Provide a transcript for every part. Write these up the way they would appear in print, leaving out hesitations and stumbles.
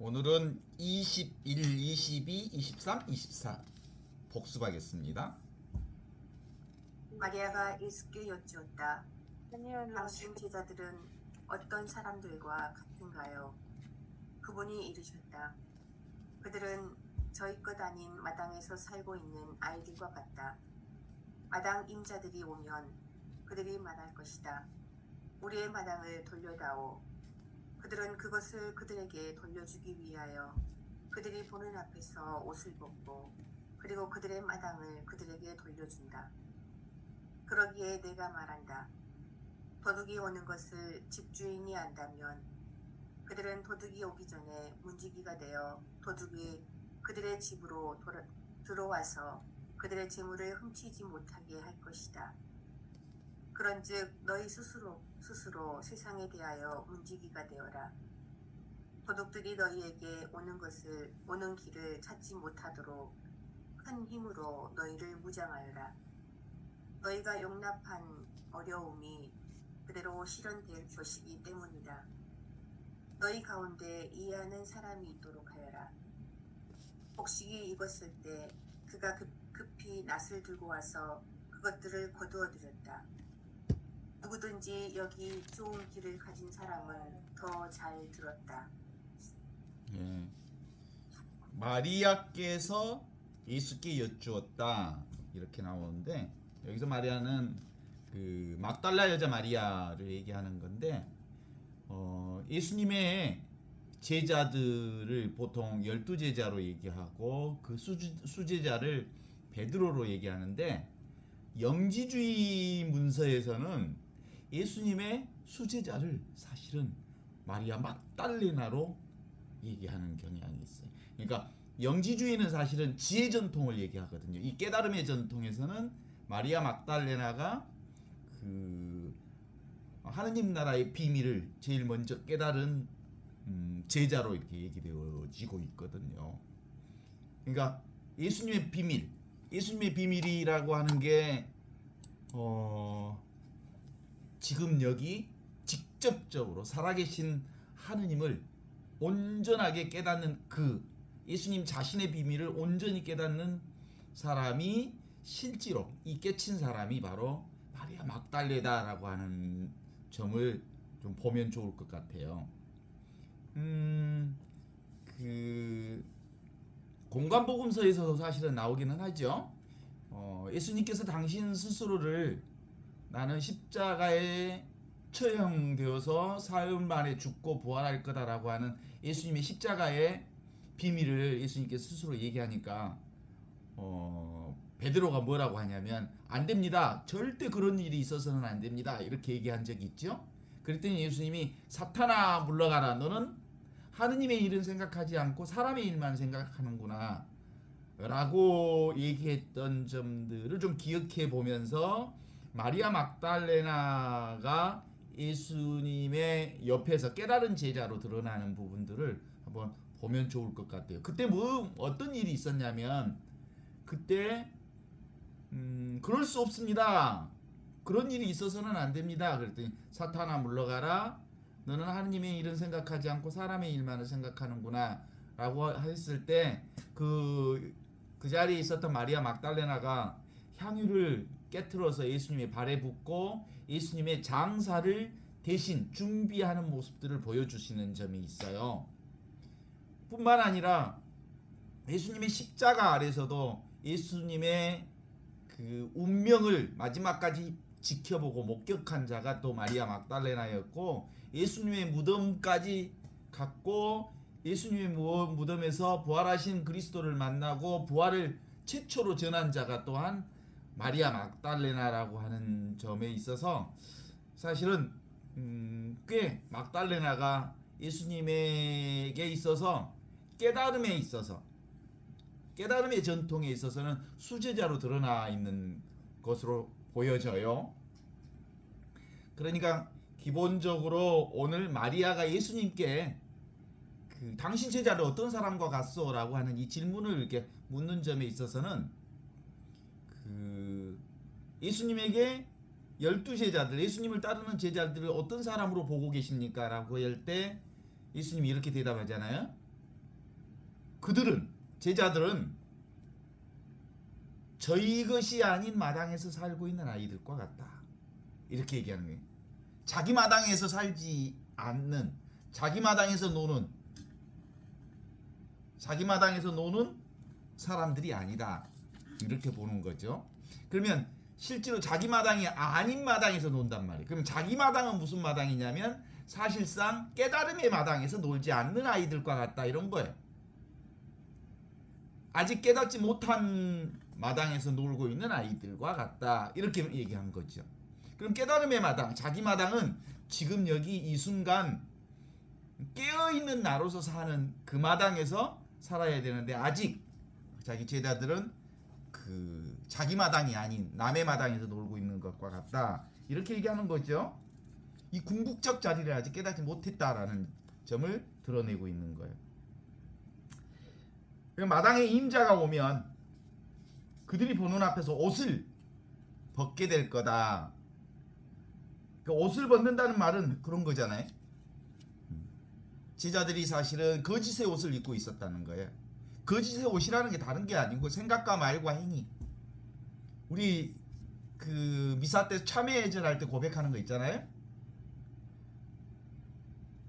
오늘은 21, 22, 23, 24 복습하겠습니다. 마리아가 예수께 여쭈었다. 아니요. 당신 제자들은 어떤 사람들과 같은가요? 그분이 이르셨다. 그들은 저희 것 아닌 마당에서 살고 있는 아이들과 같다. 마당 임자들이 오면 그들이 말할 것이다. 우리의 마당을 돌려다오. 그들은 그것을 그들에게 돌려주기 위하여 그들이 보는 앞에서 옷을 벗고 그리고 그들의 마당을 그들에게 돌려준다. 그러기에 내가 말한다. 도둑이 오는 것을 집주인이 안다면 그들은 도둑이 오기 전에 문지기가 되어 도둑이 그들의 집으로 들어와서 그들의 재물을 훔치지 못하게 할 것이다. 그런즉 너희 스스로 세상에 대하여 문지기가 되어라. 도둑들이 너희에게 오는 길을 찾지 못하도록 큰 힘으로 너희를 무장하여라. 너희가 용납한 어려움이 그대로 실현될 것이기 때문이다. 너희 가운데 이해하는 사람이 있도록 하여라. 곡식이 익었을 때 그가 급히 낫을 들고 와서 그것들을 거두어들였다. 누구든지 여기 좋은 길을 가진 사람은 더 잘 들었다. 예. 마리아께서 예수께 여쭈었다 이렇게 나오는데 여기서 마리아는 그 막달라 여자 마리아를 얘기하는 건데 예수님의 제자들을 보통 12제자로 얘기하고 그 수제자를 베드로로 얘기하는데 영지주의 문서에서는 예수님의 수제자를 사실은 마리아 막달레나로 얘기하는 경향이 있어요. 그러니까 영지주의는 사실은 지혜 전통을 얘기하거든요. 이 깨달음의 전통에서는 마리아 막달레나가 그 하느님 나라의 비밀을 제일 먼저 깨달은 제자로 이렇게 얘기되어지고 있거든요. 그러니까 예수님의 비밀이라고 하는 게 지금 여기 직접적으로 살아계신 하느님을 온전하게 깨닫는 그 예수님 자신의 비밀을 온전히 깨닫는 사람이 실제로 이 깨친 사람이 바로 마리아 막달레다라고 하는 점을 좀 보면 좋을 것 같아요. 그 공관복음서에서도 사실은 나오기는 하죠. 예수님께서 당신 스스로를 나는 십자가에 처형되어서 사흘 만에 죽고 부활할 거다라고 하는 예수님의 십자가의 비밀을 예수님께서 스스로 얘기하니까 베드로가 뭐라고 하냐면 안 됩니다. 절대 그런 일이 있어서는 안 됩니다. 이렇게 얘기한 적이 있죠. 그랬더니 예수님이 사탄아 물러가라. 너는 하느님의 일은 생각하지 않고 사람의 일만 생각하는구나. 라고 얘기했던 점들을 좀 기억해 보면서 마리아 막달레나가 예수님의 옆에서 깨달은 제자로 드러나는 부분들을 한번 보면 좋을 것 같아요. 그때 어떤 일이 있었냐면 그때 그럴 수 없습니다. 그런 일이 있어서는 안 됩니다. 그랬더니 사탄아 물러가라. 너는 하느님의 일은 생각하지 않고 사람의 일만을 생각하는구나 라고 했을 때 그 자리에 있었던 마리아 막달레나가 향유를 깨트려서 예수님의 발에 붓고 예수님의 장사를 대신 준비하는 모습들을 보여주시는 점이 있어요. 뿐만 아니라 예수님의 십자가 아래서도 예수님의 그 운명을 마지막까지 지켜보고 목격한 자가 또 마리아 막달레나였고 예수님의 무덤까지 갔고 예수님의 무덤에서 부활하신 그리스도를 만나고 부활을 최초로 전한 자가 또한 마리아 막달레나라고 하는 점에 있어서 사실은 꽤 막달레나가 예수님에게 있어서 깨달음의 전통에 있어서는 수제자로 드러나 있는 것으로 보여져요. 그러니까 기본적으로 오늘 마리아가 예수님께 당신 제자를 어떤 사람과 같소? 라고 하는 이 질문을 이렇게 묻는 점에 있어서는 예수님에게 12제자들, 예수님을 따르는 제자들을 어떤 사람으로 보고 계십니까? 라고 할 때 예수님이 이렇게 대답하잖아요. 제자들은 저희 것이 아닌 마당에서 살고 있는 아이들과 같다. 이렇게 얘기하는 거예요. 자기 마당에서 살지 않는, 자기 마당에서 노는 사람들이 아니다. 이렇게 보는 거죠. 그러면 실제로 자기 마당이 아닌 마당에서 논단 말이에요. 그럼 자기 마당은 무슨 마당이냐면 사실상 깨달음의 마당에서 놀지 않는 아이들과 같다, 이런 거예요. 아직 깨닫지 못한 마당에서 놀고 있는 아이들과 같다, 이렇게 얘기한 거죠. 그럼 깨달음의 마당, 자기 마당은 지금 여기 이 순간 깨어있는 나로서 사는 그 마당에서 살아야 되는데, 아직 자기 제자들은 그 자기 마당이 아닌 남의 마당에서 놀고 있는 것과 같다, 이렇게 얘기하는 거죠. 이 궁극적 자리를 아직 깨닫지 못했다라는 점을 드러내고 있는 거예요. 마당에 임자가 오면 그들이 보는 앞에서 옷을 벗게 될 거다. 그 옷을 벗는다는 말은 그런 거잖아요. 제자들이 사실은 거짓의 옷을 입고 있었다는 거예요. 거짓의 옷이라는 게 다른 게 아니고 생각과 말과 행위. 우리 그 미사 때 참회제할 때 고백하는 거 있잖아요.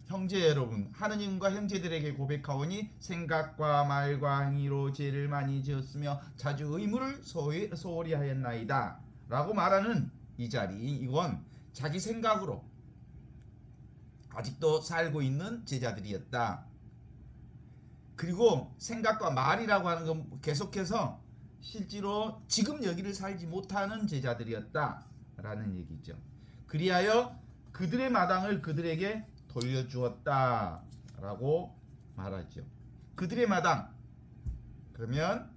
형제 여러분, 하느님과 형제들에게 고백하오니 생각과 말과 행위로 죄를 많이 지었으며 자주 의무를 소홀히 하였나이다 라고 말하는 이 자리, 이건 자기 생각으로 아직도 살고 있는 제자들이었다. 그리고 생각과 말이라고 하는 건 계속해서 실제로 지금 여기를 살지 못하는 제자들이었다 라는 얘기죠. 그리하여 그들의 마당을 그들에게 돌려주었다 라고 말하죠. 그들의 마당, 그러면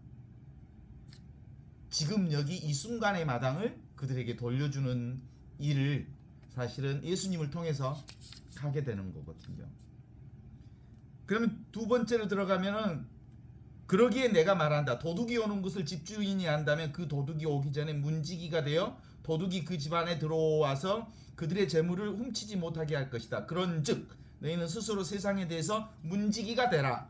지금 여기 이 순간의 마당을 그들에게 돌려주는 일을 사실은 예수님을 통해서 하게 되는 거거든요. 그러면 두 번째로 들어가면은, 그러기에 내가 말한다. 도둑이 오는 것을 집주인이 안다면 그 도둑이 오기 전에 문지기가 되어 도둑이 그 집안에 들어와서 그들의 재물을 훔치지 못하게 할 것이다. 그런즉 너희는 스스로 세상에 대해서 문지기가 되라.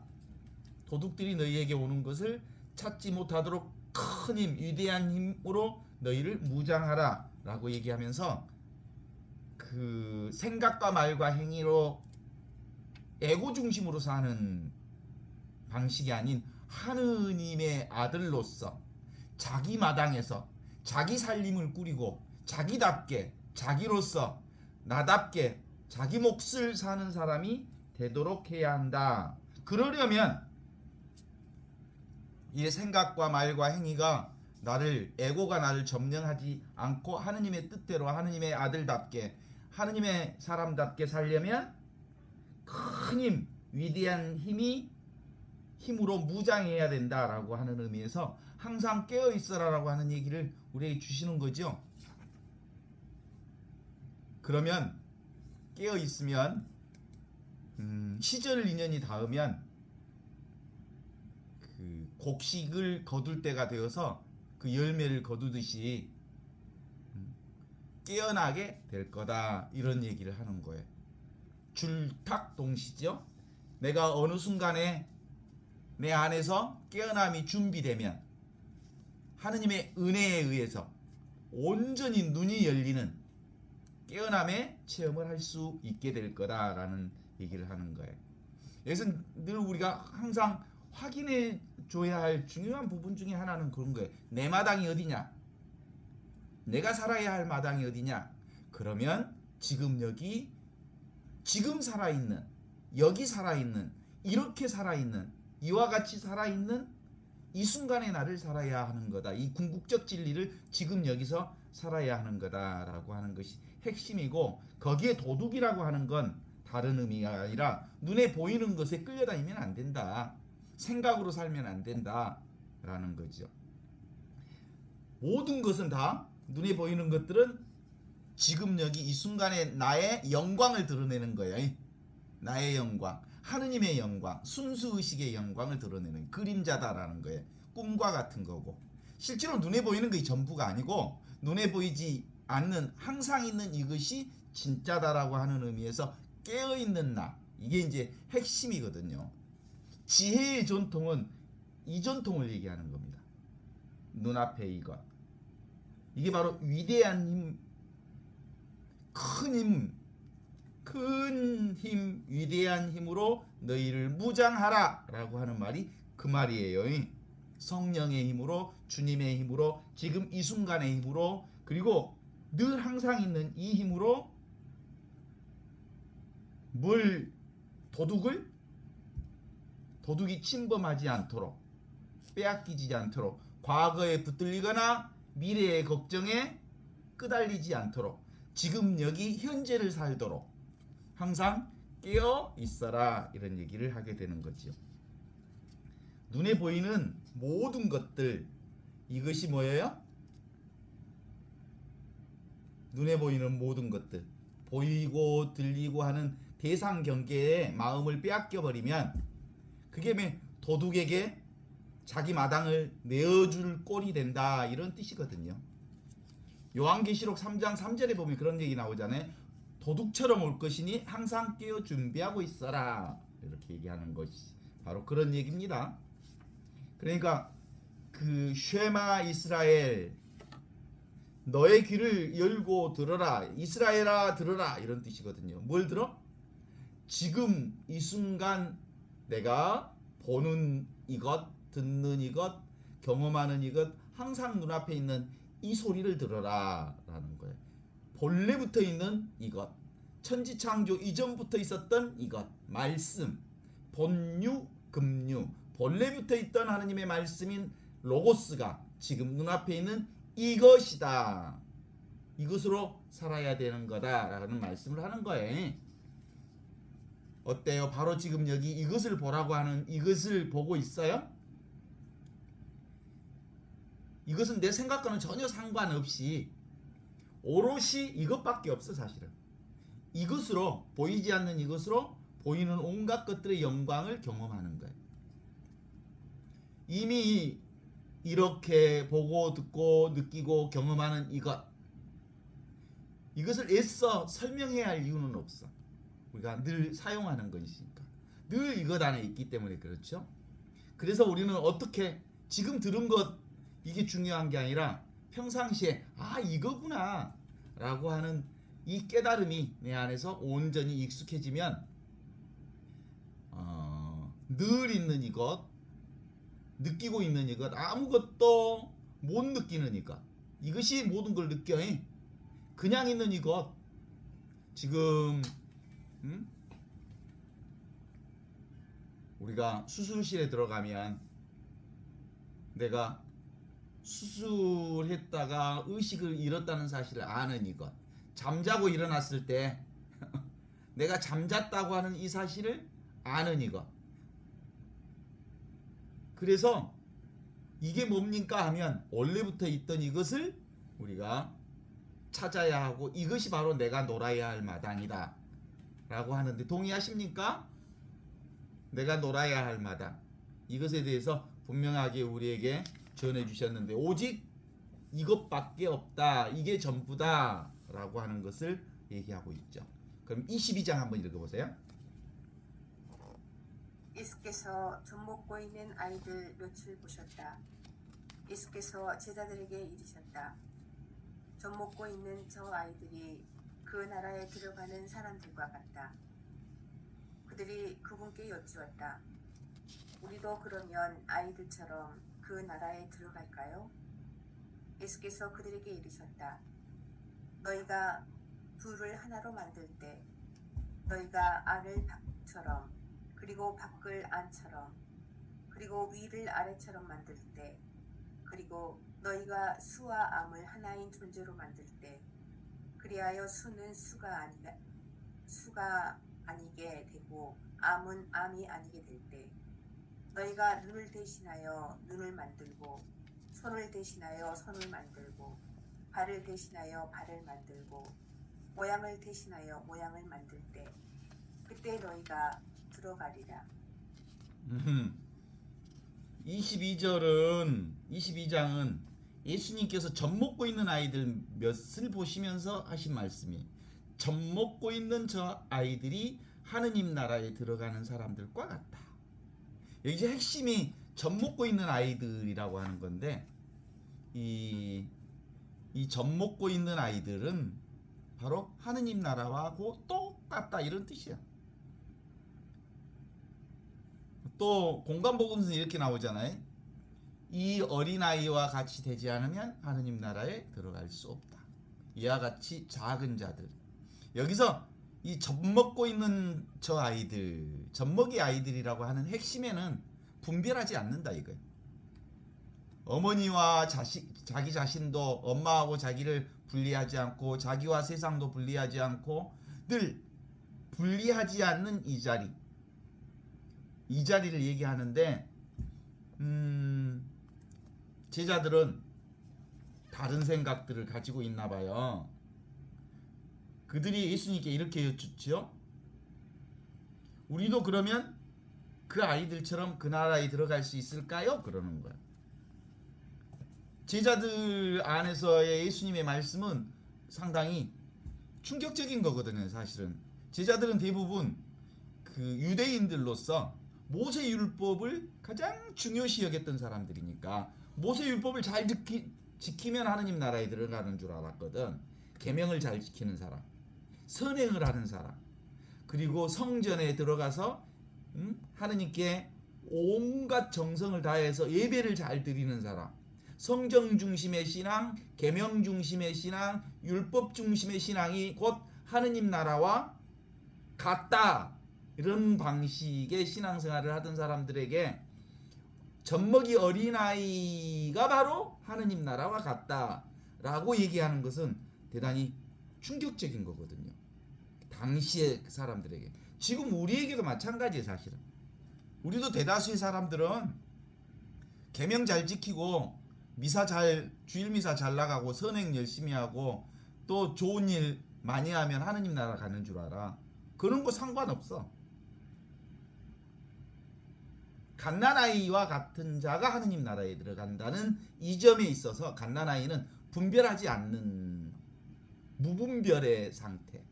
도둑들이 너희에게 오는 것을 찾지 못하도록 큰 힘, 위대한 힘으로 너희를 무장하라 라고 얘기하면서, 그 생각과 말과 행위로 에고 중심으로 사는 방식이 아닌 하느님의 아들로서 자기 마당에서 자기 살림을 꾸리고 자기답게, 자기로서 나답게 자기 몫을 사는 사람이 되도록 해야 한다. 그러려면 이 생각과 말과 행위가 에고가 나를 점령하지 않고 하느님의 뜻대로 하느님의 아들답게, 하느님의 사람답게 살려면 큰 힘, 위대한 힘으로 무장해야 된다라고 하는 의미에서 항상 깨어 있어라라고 하는 얘기를 우리에게 주시는 거죠. 그러면 깨어 있으면 시절 인연이 닿으면 그 곡식을 거둘 때가 되어서 그 열매를 거두듯이 깨어나게 될 거다, 이런 얘기를 하는 거예요. 줄탁동시죠. 내가 어느 순간에 내 안에서 깨어남이 준비되면 하느님의 은혜에 의해서 온전히 눈이 열리는 깨어남의 체험을 할 수 있게 될 거다라는 얘기를 하는 거예요. 여기서 늘 우리가 항상 확인해 줘야 할 중요한 부분 중에 하나는 그런 거예요. 내 마당이 어디냐? 내가 살아야 할 마당이 어디냐? 그러면 지금 여기, 지금 살아있는, 여기 살아있는, 이렇게 살아있는, 이와 같이 살아있는 이 순간의 나를 살아야 하는 거다. 이 궁극적 진리를 지금 여기서 살아야 하는 거다라고 하는 것이 핵심이고, 거기에 도둑이라고 하는 건 다른 의미가 아니라 눈에 보이는 것에 끌려다니면 안 된다. 생각으로 살면 안 된다라는 거죠. 모든 것은 다, 눈에 보이는 것들은 지금 여기 이 순간에 나의 영광을 드러내는 거예요. 나의 영광, 하느님의 영광, 순수의식의 영광을 드러내는 그림자다라는 거예요. 꿈과 같은 거고, 실제로 눈에 보이는 게 전부가 아니고 눈에 보이지 않는 항상 있는 이것이 진짜다라고 하는 의미에서 깨어있는 나, 이게 이제 핵심이거든요. 지혜의 전통은 이 전통을 얘기하는 겁니다. 눈앞의 이것. 이게 바로 위대한 힘, 큰 힘, 위대한 힘으로 너희를 무장하라 라고 하는 말이 그 말이에요. 성령의 힘으로, 주님의 힘으로, 지금 이 순간의 힘으로, 그리고 늘 항상 있는 이 힘으로 도둑이 침범하지 않도록, 빼앗기지 않도록, 과거에 붙들리거나 미래의 걱정에 끄달리지 않도록, 지금 여기 현재를 살도록 항상 깨어 있어라, 이런 얘기를 하게 되는 거죠. 눈에 보이는 모든 것들, 이것이 뭐예요? 눈에 보이는 모든 것들, 보이고 들리고 하는 대상 경계에 마음을 빼앗겨 버리면 그게 도둑에게 자기 마당을 내어줄 꼴이 된다, 이런 뜻이거든요. 요한계시록 3장 3절에 보면 그런 얘기 나오잖아요. 도둑처럼 올 것이니 항상 깨어 준비하고 있어라, 이렇게 얘기하는 것이 바로 그런 얘기입니다. 그러니까 그 쉐마 이스라엘, 너의 귀를 열고 들어라, 이스라엘아 들어라, 이런 뜻이거든요. 뭘 들어? 지금 이 순간 내가 보는 이것, 듣는 이것, 경험하는 이것, 항상 눈앞에 있는 이 소리를 들어라 라는 거예요. 본래부터 있는 이것, 천지창조 이전부터 있었던 이것, 말씀, 본유, 금유, 본래부터 있던 하느님의 말씀인 로고스가 지금 눈앞에 있는 이것이다, 이것으로 살아야 되는 거다라는 말씀을 하는 거예요. 어때요? 바로 지금 여기 이것을 보라고 하는 이것을 보고 있어요? 이것은 내 생각과는 전혀 상관없이 오롯이 이것밖에 없어. 사실은 이것으로, 보이지 않는 이것으로 보이는 온갖 것들의 영광을 경험하는 거예요. 이미 이렇게 보고 듣고 느끼고 경험하는 이것을 애써 설명해야 할 이유는 없어. 우리가 늘 사용하는 것이니까, 늘 이것 안에 있기 때문에 그렇죠. 그래서 우리는 어떻게 지금 들은 것, 이게 중요한 게 아니라 평상시에 이거구나 라고 하는 이 깨달음이 내 안에서 온전히 익숙해지면 늘 있는 이것, 느끼고 있는 이것, 아무것도 못 느끼는 이것이 모든 걸 느껴. 그냥 있는 이것, 지금 우리가 수술실에 들어가면 내가 수술했다가 의식을 잃었다는 사실을 아는 이것, 잠자고 일어났을 때 내가 잠잤다고 하는 이 사실을 아는 이것. 그래서 이게 뭡니까 하면 원래부터 있던 이것을 우리가 찾아야 하고, 이것이 바로 내가 놀아야 할 마당이다 라고 하는데, 동의하십니까? 내가 놀아야 할 마당, 이것에 대해서 분명하게 우리에게 전해 주셨는데, 오직 이것밖에 없다, 이게 전부다 라고 하는 것을 얘기하고 있죠. 그럼 22장 한번 읽어보세요. 예수께서 젖 먹고 있는 아이들 몇을 보셨다. 예수께서 제자들에게 이르셨다. 젖 먹고 있는 저 아이들이 그 나라에 들어가는 사람들과 같다. 그들이 그분께 여쭈었다. 우리도 그러면 아이들처럼 그 나라에 들어갈까요? 예수께서 그들에게 이르셨다. 너희가 둘을 하나로 만들 때, 너희가 안을 밖처럼, 그리고 밖을 안처럼, 그리고 위를 아래처럼 만들 때, 그리고 너희가 수와 암을 하나인 존재로 만들 때, 그리하여 수는 수가 아니게 되고 암은 암이 아니게 될 때, 너희가 눈을 대신하여 눈을 만들고, 손을 대신하여 손을 만들고, 발을 대신하여 발을 만들고, 모양을 대신하여 모양을 만들 때, 그때 너희가 들어가리라. 22장은 예수님께서 젖 먹고 있는 아이들 몇을 보시면서 하신 말씀이, 젖 먹고 있는 저 아이들이 하느님 나라에 들어가는 사람들과 같다. 여기 핵심이 젖먹고 있는 아이들이라고 하는 건데 이 젖먹고 있는 아이들은 바로 하느님 나라하고 똑같다 이런 뜻이야. 또 공간복음서는 이렇게 나오잖아요. 이 어린아이와 같이 되지 않으면 하느님 나라에 들어갈 수 없다. 이와 같이 작은 자들. 여기서 이 젖먹고 있는 저 아이들, 젖먹이 아이들이라고 하는 핵심에는 분별하지 않는다 이거예요. 어머니와 자기 자신도 엄마하고 자기를 분리하지 않고 자기와 세상도 분리하지 않고 늘 분리하지 않는 이 자리. 이 자리를 얘기하는데 제자들은 다른 생각들을 가지고 있나 봐요. 그들이 예수님께 이렇게 여쭙죠. 우리도 그러면 그 아이들처럼 그 나라에 들어갈 수 있을까요? 그러는 거야. 제자들 안에서의 예수님의 말씀은 상당히 충격적인 거거든요. 사실은 제자들은 대부분 그 유대인들로서 모세율법을 가장 중요시 여겼던 사람들이니까 모세율법을 잘 지키면 하느님 나라에 들어가는 줄 알았거든. 계명을 잘 지키는 사람, 선행을 하는 사람, 그리고 성전에 들어가서 하느님께 온갖 정성을 다해서 예배를 잘 드리는 사람, 성경 중심의 신앙, 계명 중심의 신앙, 율법 중심의 신앙이 곧 하느님 나라와 같다. 이런 방식의 신앙생활을 하던 사람들에게 젖먹이 어린아이가 바로 하느님 나라와 같다라고 얘기하는 것은 대단히 충격적인 거거든요. 당시의 사람들에게. 지금 우리에게도 마찬가지예요. 사실은 우리도 대다수의 사람들은 계명 잘 지키고 주일 미사 잘 나가고 선행 열심히 하고 또 좋은 일 많이 하면 하느님 나라 가는 줄 알아. 그런 거 상관없어. 갓난아이와 같은 자가 하느님 나라에 들어간다는 이 점에 있어서 갓난아이는 분별하지 않는 무분별의 상태.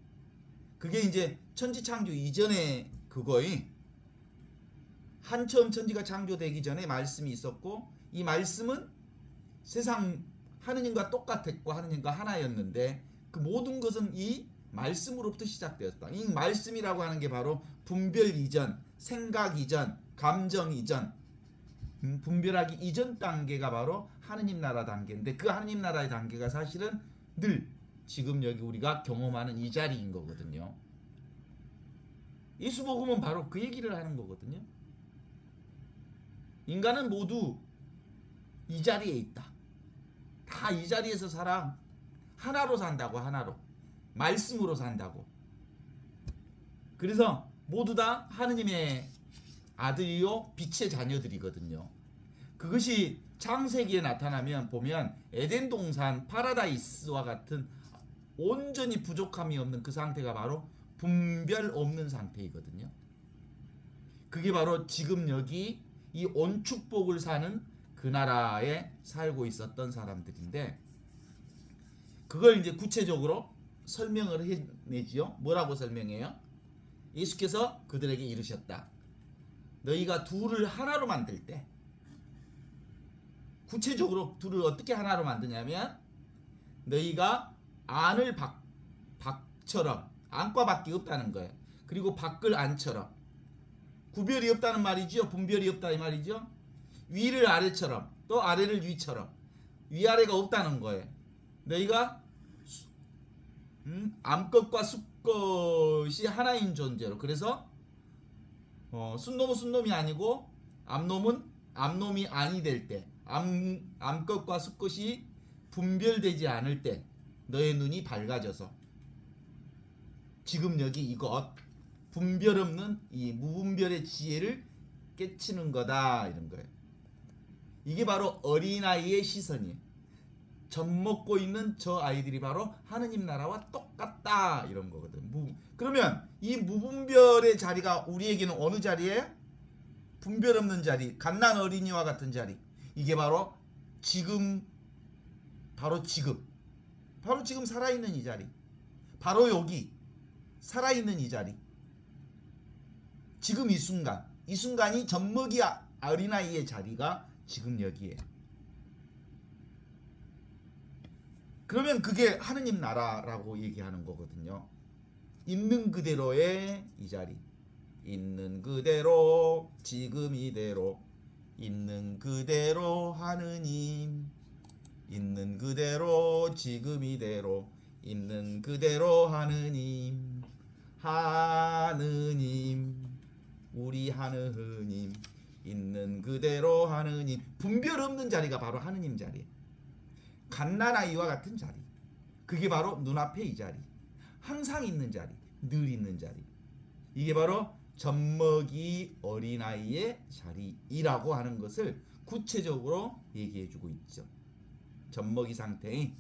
그게 이제 천지창조 이전의 그거이. 한처음 천지가 창조되기 전에 말씀이 있었고 이 말씀은 세상 하느님과 똑같았고 하느님과 하나였는데 그 모든 것은 이 말씀으로부터 시작되었다. 이 말씀이라고 하는 게 바로 분별 이전, 생각 이전, 감정 이전, 분별하기 이전 단계가 바로 하느님 나라 단계인데 그 하느님 나라의 단계가 사실은 늘 지금 여기 우리가 경험하는 이 자리인 거거든요. 예수복음은 바로 그 얘기를 하는 거거든요. 인간은 모두 이 자리에 있다. 다 이 자리에서 살아. 하나로 산다고. 하나로. 말씀으로 산다고. 그래서 모두 다 하느님의 아들이요 빛의 자녀들이거든요. 그것이 창세기에 나타나면 보면 에덴 동산 파라다이스와 같은 온전히 부족함이 없는 그 상태가 바로 분별 없는 상태이거든요. 그게 바로 지금 여기 이 온축복을 사는 그 나라에 살고 있었던 사람들인데 그걸 이제 구체적으로 설명을 해내지요. 뭐라고 설명해요? 예수께서 그들에게 이르셨다. 너희가 둘을 하나로 만들 때 구체적으로 둘을 어떻게 하나로 만드냐면 너희가 안을 박처럼 안과 밖이 없다는 거예요. 그리고 밖을 안처럼 구별이 없다는 말이죠. 분별이 없다 이 말이죠. 위를 아래처럼 또 아래를 위처럼 위아래가 없다는 거예요. 너희가 암것과 숫것이 하나인 존재로 그래서 순놈은 순놈이 아니고 암놈은 암놈이 아니 될 때 암것과 숫것이 분별되지 않을 때 너의 눈이 밝아져서 지금 여기 이것 분별 없는 이 무분별의 지혜를 깨치는 거다 이런 거예요. 이게 바로 어린아이의 시선이에요. 젖먹고 있는 저 아이들이 바로 하느님 나라와 똑같다 이런 거거든. 그러면 이 무분별의 자리가 우리에게는 어느 자리예요? 분별 없는 자리, 갓난 어린이와 같은 자리. 이게 바로 지금 바로 지금 살아있는 이 자리. 바로 여기 살아있는 이 자리. 지금 이 순간 이 순간이 젖먹이 어린아이의 자리가 지금 여기에. 그러면 그게 하느님 나라라고 얘기하는 거거든요. 있는 그대로의 이 자리, 있는 그대로 지금 이대로, 있는 그대로 하느님, 있는 그대로 지금 이대로, 있는 그대로 하느님, 하느님, 우리 하느님, 있는 그대로 하느님. 분별 없는 자리가 바로 하느님 자리예요. 갓난아이와 같은 자리, 그게 바로 눈앞에 이 자리, 항상 있는 자리, 늘 있는 자리, 이게 바로 젖먹이 어린아이의 자리이라고 하는 것을 구체적으로 얘기해주고 있죠. 젖먹이 상태인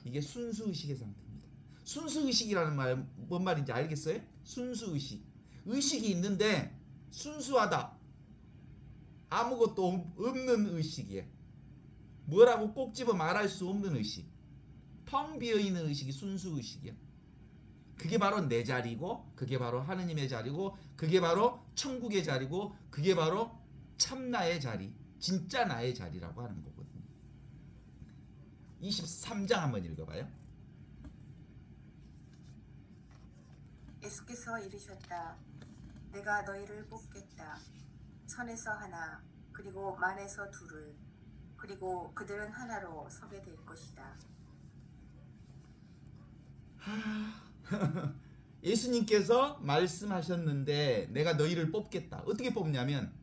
이게 순수의식의 상태입니다. 순수의식이라는 말 뭔 말인지 알겠어요? 순수의식, 의식이 있는데 순수하다, 아무것도 없는 의식이에요. 뭐라고 꼭 집어 말할 수 없는 의식, 텅 비어있는 의식이 순수의식이야. 그게 바로 내 자리고, 그게 바로 하느님의 자리고, 그게 바로 천국의 자리고, 그게 바로 참나의 자리, 진짜 나의 자리라고 하는 거거든요. 23장 한번 읽어봐요. 예수께서 이르셨다. 내가 너희를 뽑겠다. 천에서 하나, 그리고 만에서 둘을, 그리고 그들은 하나로 서게 될 것이다. 예수님께서 말씀하셨는데 내가 너희를 뽑겠다. 어떻게 뽑냐면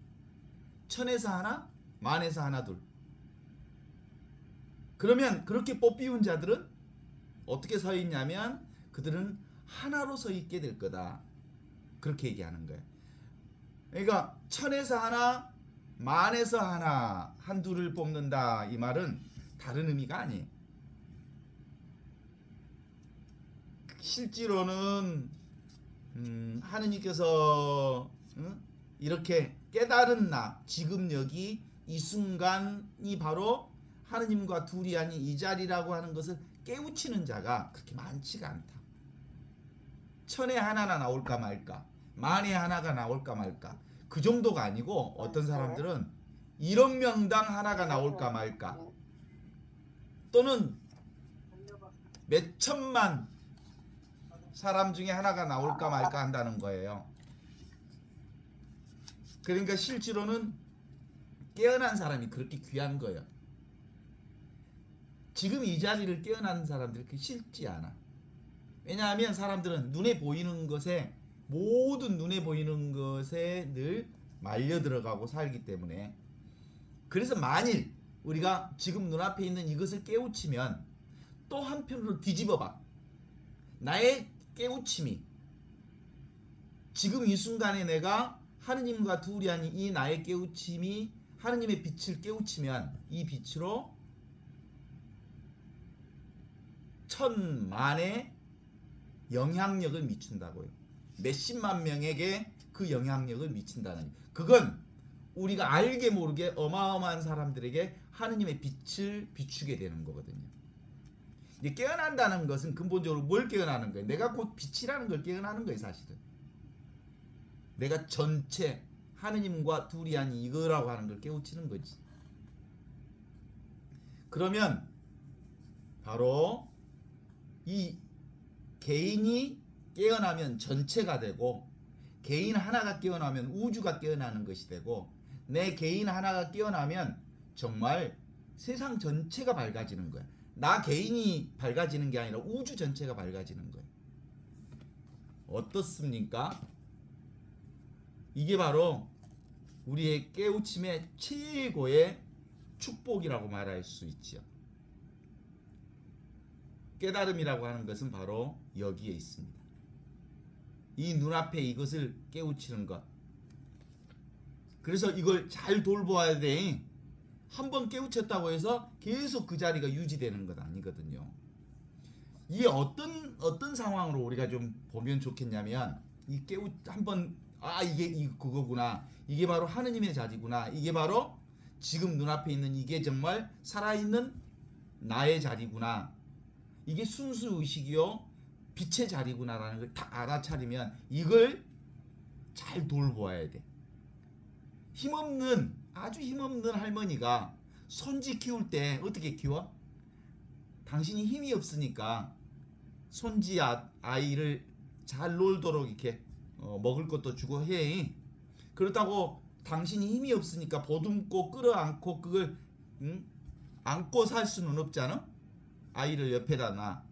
천에서 하나, 만에서 하나 둘. 그러면 그렇게 뽑히운 자들은 어떻게 서 있냐면 그들은 하나로 서 있게 될 거다. 그렇게 얘기하는 거예요. 그러니까 천에서 하나, 만에서 하나, 한둘을 뽑는다, 이 말은 다른 의미가 아니에요. 실제로는 하느님께서 이렇게 깨달은 나, 지금 여기 이 순간이 바로 하느님과 둘이 아닌 이 자리라고 하는 것을 깨우치는 자가 그렇게 많지가 않다. 천에 하나나 나올까 말까, 만에 하나가 나올까 말까, 그 정도가 아니고 어떤 사람들은 1억 명당 하나가 나올까 말까, 또는 몇 천만 사람 중에 하나가 나올까 말까 한다는 거예요. 그러니까 실제로는 깨어난 사람이 그렇게 귀한 거예요. 지금 이 자리를 깨어난 사람들이 그렇게 쉽지 않아. 왜냐하면 사람들은 눈에 보이는 것에, 모든 눈에 보이는 것에 늘 말려 들어가고 살기 때문에. 그래서 만일 우리가 지금 눈앞에 있는 이것을 깨우치면 또 한편으로 뒤집어 봐. 나의 깨우침이, 지금 이 순간에 내가 하느님과 둘이 아닌 이 나의 깨우침이 하느님의 빛을 깨우치면 이 빛으로 천만의 영향력을 미친다고요. 몇십만 명에게 그 영향력을 미친다는, 그건 우리가 알게 모르게 어마어마한 사람들에게 하느님의 빛을 비추게 되는 거거든요. 이제 깨어난다는 것은 근본적으로 뭘 깨어나는 거예요? 내가 곧 빛이라는 걸 깨어나는 거예요. 사실은 내가 전체 하느님과 둘이 아닌 이거라고 하는 걸 깨우치는 거지. 그러면 바로 이 개인이 깨어나면 전체가 되고, 개인 하나가 깨어나면 우주가 깨어나는 것이 되고, 내 개인 하나가 깨어나면 정말 세상 전체가 밝아지는 거야. 나 개인이 밝아지는 게 아니라 우주 전체가 밝아지는 거예요. 어떻습니까? 이게 바로 우리의 깨우침의 최고의 축복이라고 말할 수 있죠. 깨달음이라고 하는 것은 바로 여기에 있습니다. 이 눈앞에 이것을 깨우치는 것. 그래서 이걸 잘 돌보아야 돼. 한번 깨우쳤다고 해서 계속 그 자리가 유지되는 것 아니거든요. 이게 어떤 상황으로 우리가 좀 보면 좋겠냐면, 이 한번 이게 그거구나, 이게 바로 하느님의 자리구나, 이게 바로 지금 눈앞에 있는 이게 정말 살아있는 나의 자리구나, 이게 순수 의식이요 빛의 자리구나라는 걸 다 알아차리면 이걸 잘 돌보아야 돼. 힘없는 아주 힘없는 할머니가 손지 키울 때 어떻게 키워? 당신이 힘이 없으니까 손지 아이를 잘 놀도록 이렇게 먹을 것도 주고 해. 그렇다고 당신이 힘이 없으니까 보듬고 끌어안고 그걸 안고 살 수는 없잖아. 아이를 옆에다 놔.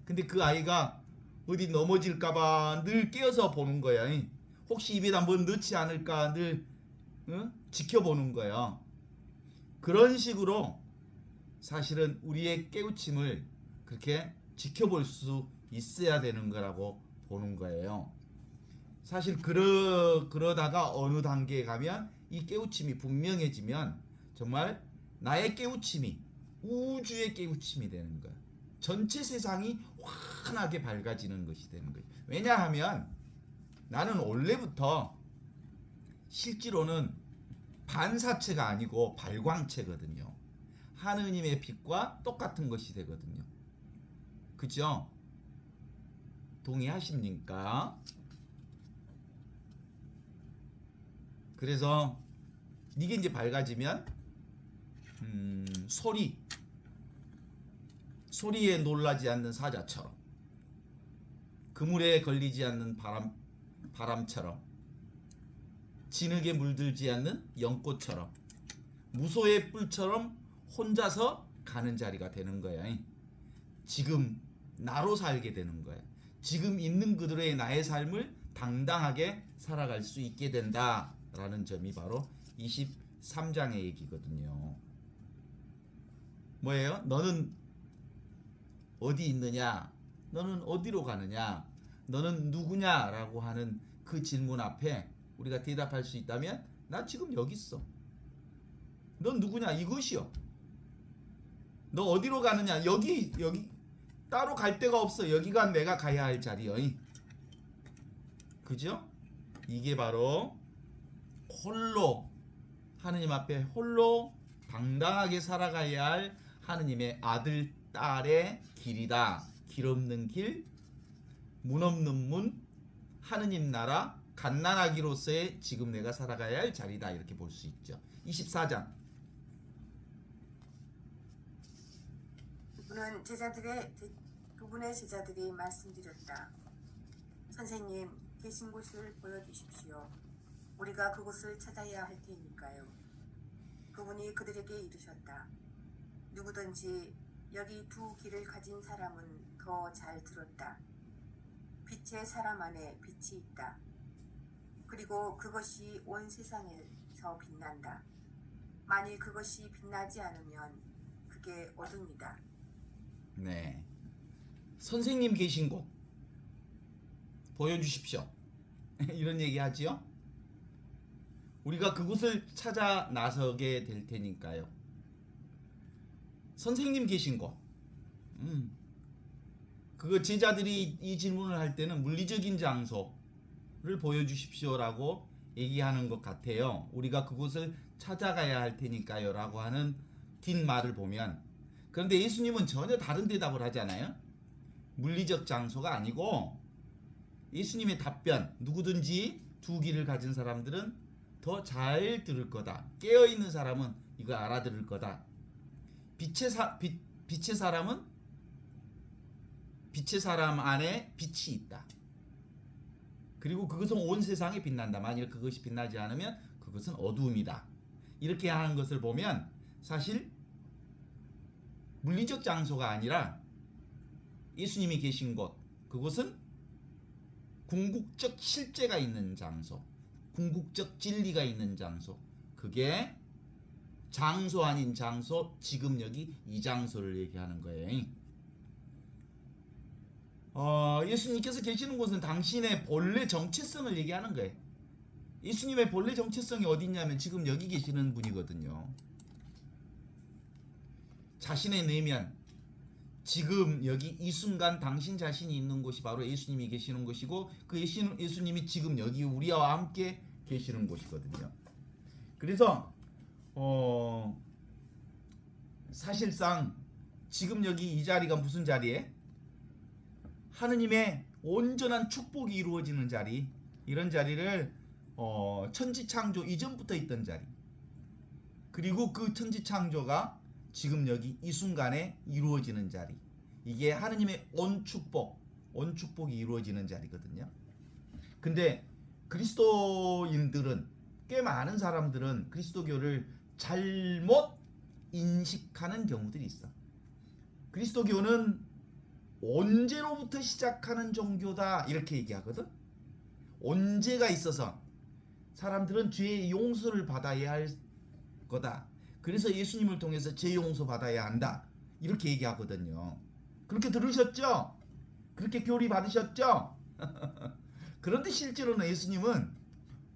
근데 그 아이가 어디 넘어질까봐 늘 깨어서 보는 거야. 혹시 입에다 뭐 넣지 않을까 늘 지켜보는 거야. 그런 식으로 사실은 우리의 깨우침을 그렇게 지켜볼 수 있어야 되는 거라고 보는 거예요. 사실 그러다가 어느 단계에 가면 이 깨우침이 분명해지면 정말 나의 깨우침이 우주의 깨우침이 되는 거야. 전체 세상이 환하게 밝아지는 것이 되는 거예요. 왜냐하면 나는 원래부터 실제로는 반사체가 아니고 발광체거든요. 하느님의 빛과 똑같은 것이 되거든요. 그죠? 동의하십니까? 그래서 이게 이제 밝아지면 소리에 놀라지 않는 사자처럼, 그물에 걸리지 않는 바람처럼, 진흙에 물들지 않는 연꽃처럼, 무소의 뿔처럼 혼자서 가는 자리가 되는 거야. 지금 나로 살게 되는 거야. 지금 있는 그들의 나의 삶을 당당하게 살아갈 수 있게 된다라는 점이 바로 23장의 얘기거든요. 뭐예요? 너는 어디 있느냐? 너는 어디로 가느냐? 너는 누구냐라고 하는 그 질문 앞에 우리가 대답할 수 있다면 나 지금 여기 있어. 넌 누구냐? 이것이요. 너 어디로 가느냐? 여기 따로 갈 데가 없어. 여기가 내가 가야 할 자리여. 그죠? 이게 바로 홀로 하느님 앞에 홀로 당당하게 살아가야 할 하느님의 아들 딸의 길이다. 길 없는 길, 문 없는 문, 하느님 나라 갓난아기로서의 지금 내가 살아가야 할 자리다. 이렇게 볼 수 있죠. 24장. 두 분의 제자들이 말씀드렸다. 선생님, 계신 곳을 보여주십시오. 우리가 그곳을 찾아야 할 테니까요. 그분이 그들에게 이르셨다. 누구든지 여기 두 길을 가진 사람은 더 잘 들었다. 빛의 사람 안에 빛이 있다. 그리고 그것이 온 세상에서 빛난다. 만일 그것이 빛나지 않으면 그게 어둠이다. 네. 선생님 계신 곳 보여주십시오. 이런 얘기 하지요. 우리가 그곳을 찾아 나서게 될 테니까요. 선생님 계신 곳. 그거 제자들이 이 질문을 할 때는 물리적인 장소를 보여주십시오라고 얘기하는 것 같아요. 우리가 그곳을 찾아가야 할 테니까요 라고 하는 뒷말을 보면, 그런데 예수님은 전혀 다른 대답을 하잖아요. 물리적 장소가 아니고 예수님의 답변, 누구든지 두 귀를 가진 사람들은 더 잘 들을 거다. 깨어있는 사람은 이거 알아들을 거다. 빛의 사람 안에 빛이 있다. 그리고 그것은 온 세상에 빛난다. 만일 그것이 빛나지 않으면 그것은 어두움이다. 이렇게 하는 것을 보면 사실 물리적 장소가 아니라 예수님이 계신 곳, 그곳은 궁극적 실제가 있는 장소, 궁극적 진리가 있는 장소, 그게 장소 아닌 장소, 지금 여기 이 장소를 얘기하는 거예요. 예수님께서 계시는 곳은 당신의 본래 정체성을 얘기하는 거예요. 예수님의 본래 정체성이 어디 있냐면 지금 여기 계시는 분이거든요. 자신의 내면, 지금 여기 이 순간 당신 자신이 있는 곳이 바로 예수님이 계시는 곳이고, 그 예수님이 지금 여기 우리와 함께 계시는 곳이거든요. 그래서 사실상 지금 여기 이 자리가 무슨 자리에? 하느님의 온전한 축복이 이루어지는 자리, 이런 자리를 천지창조 이전부터 있던 자리. 그리고 그 천지창조가 지금 여기 이 순간에 이루어지는 자리. 이게 하느님의 온축복이 이루어지는 자리거든요. 근데 그리스도인들은, 꽤 많은 사람들은 그리스도교를 잘못 인식하는 경우들이 있어. 그리스도교는 언제로부터 시작하는 종교다 이렇게 얘기하거든. 언제가 있어서 사람들은 죄의 용서를 받아야 할 거다. 그래서 예수님을 통해서 죄 용서 받아야 한다 이렇게 얘기하거든요. 그렇게 들으셨죠? 그렇게 교리 받으셨죠? 그런데 실제로는 예수님은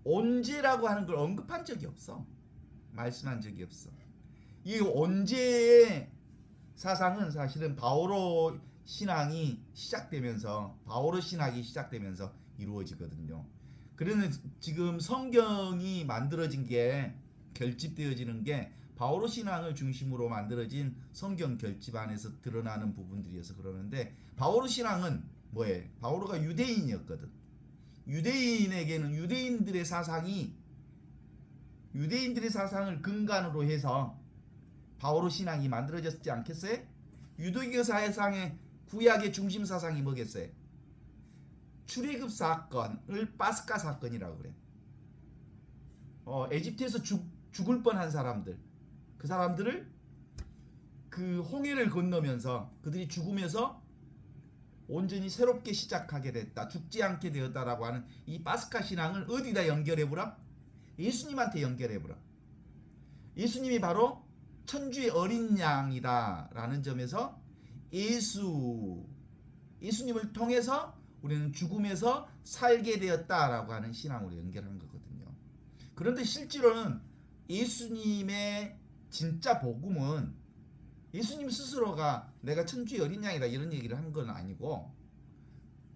언제라고 하는 걸 언급한 적이 없어. 말씀한 적이 없어. 이 언제의 사상은 사실은 바오로 신학이 시작되면서 이루어지거든요. 그러면 지금 성경이 만들어진 게, 결집되어지는 게 바오로 신앙을 중심으로 만들어진 성경 결집 안에서 드러나는 부분들이어서 그러는데, 바오로 신앙은 뭐예요? 바오로가 유대인이었거든. 유대인에게는 유대인들의 사상을 근간으로 해서 바오로 신앙이 만들어졌지 않겠어요? 유대교 사상의 구약의 중심 사상이 뭐겠어요? 출애굽 사건을 파스카 사건이라고 그래. 에집트에서 죽을 뻔한 사람들, 그 사람들을 그 홍해를 건너면서 그들이 죽으면서 온전히 새롭게 시작하게 됐다, 죽지 않게 되었다라고 하는 이 파스카 신앙을 어디다 연결해보라? 예수님한테 연결해보라. 예수님이 바로 천주의 어린 양이다 라는 점에서 예수님을 통해서 우리는 죽음에서 살게 되었다라고 하는 신앙으로 연결한 거거든요. 그런데 실제로는 예수님의 진짜 복음은 예수님 스스로가 내가 천주의 어린 양이다 이런 얘기를 한 건 아니고,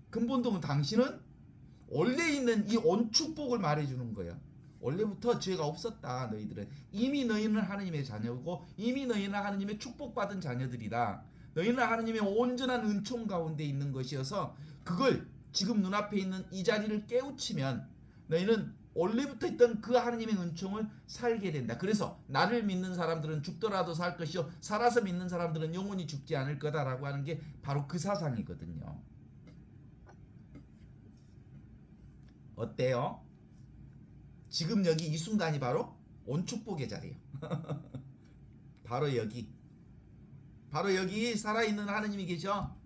근본적으로 당신은 원래 있는 이 온축복을 말해주는 거예요. 원래부터 죄가 없었다. 너희들은 이미 너희는 하느님의 자녀고 이미 너희는 하느님의 축복받은 자녀들이다. 너희는 하느님의 온전한 은총 가운데 있는 것이어서 그걸 지금 눈앞에 있는 이 자리를 깨우치면 너희는 원래부터 있던 그 하느님의 은총을 살게 된다. 그래서 나를 믿는 사람들은 죽더라도 살 것이요 살아서 믿는 사람들은 영원히 죽지 않을 거다라고 하는 게 바로 그 사상이거든요. 어때요? 지금 여기 이 순간이 바로 온축복의 자리예요. 바로 여기 살아있는 하느님이 계셔.